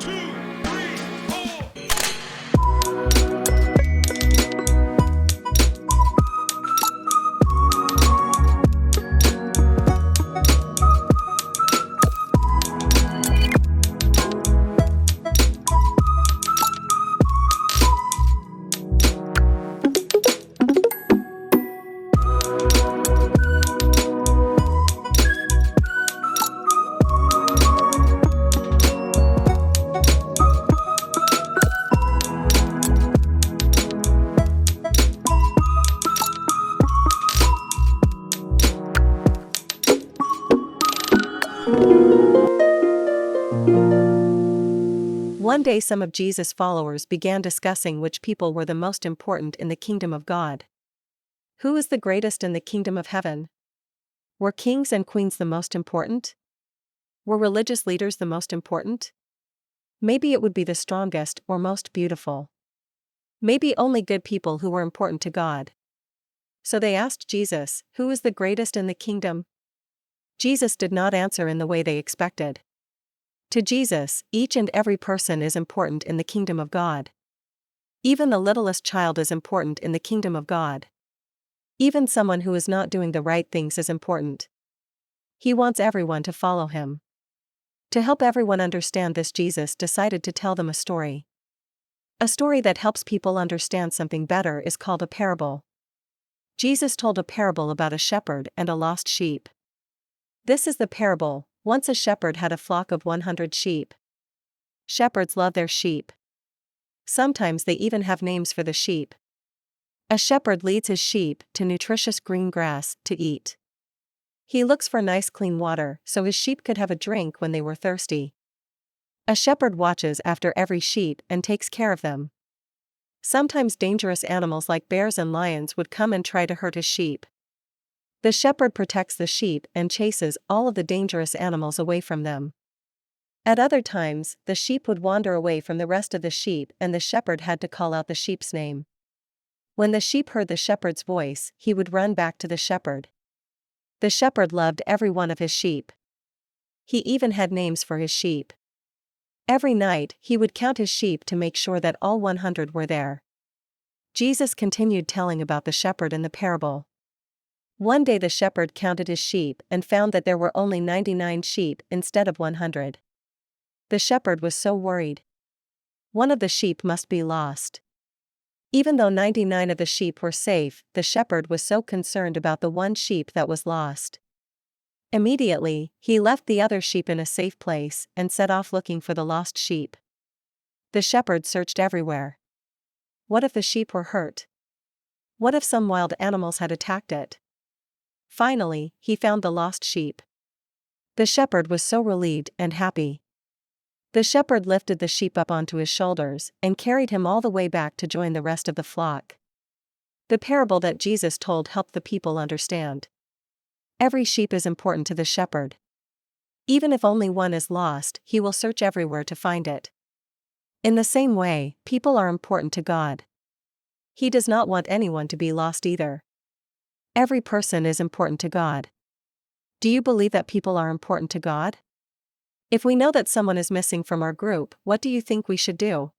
two, three, four. One day some of Jesus' followers began discussing which people were the most important in the kingdom of God. Who is the greatest in the kingdom of heaven? Were kings and queens the most important? Were religious leaders the most important? Maybe it would be the strongest or most beautiful. Maybe only good people who were important to God. So they asked Jesus, "Who is the greatest in the kingdom?" Jesus did not answer in the way they expected. To Jesus, each and every person is important in the kingdom of God. Even the littlest child is important in the kingdom of God. Even someone who is not doing the right things is important. He wants everyone to follow him. To help everyone understand this, Jesus decided to tell them a story. A story that helps people understand something better is called a parable. Jesus told a parable about a shepherd and a lost sheep. This is the parable. Once a shepherd had a flock of 100 sheep. Shepherds love their sheep. Sometimes they even have names for the sheep. A shepherd leads his sheep to nutritious green grass to eat. He looks for nice clean water so his sheep could have a drink when they were thirsty. A shepherd watches after every sheep and takes care of them. Sometimes dangerous animals like bears and lions would come and try to hurt his sheep. The shepherd protects the sheep and chases all of the dangerous animals away from them. At other times, the sheep would wander away from the rest of the sheep and the shepherd had to call out the sheep's name. When the sheep heard the shepherd's voice, he would run back to the shepherd. The shepherd loved every one of his sheep. He even had names for his sheep. Every night, he would count his sheep to make sure that all 100 were there. Jesus continued telling about the shepherd in the parable. One day the shepherd counted his sheep and found that there were only 99 sheep instead of 100. The shepherd was so worried. One of the sheep must be lost. Even though 99 of the sheep were safe, the shepherd was so concerned about the one sheep that was lost. Immediately, he left the other sheep in a safe place and set off looking for the lost sheep. The shepherd searched everywhere. What if the sheep were hurt? What if some wild animals had attacked it? Finally, he found the lost sheep. The shepherd was so relieved and happy. The shepherd lifted the sheep up onto his shoulders and carried him all the way back to join the rest of the flock. The parable that Jesus told helped the people understand. Every sheep is important to the shepherd. Even if only one is lost, he will search everywhere to find it. In the same way, people are important to God. He does not want anyone to be lost either. Every person is important to God. Do you believe that people are important to God? If we know that someone is missing from our group, what do you think we should do?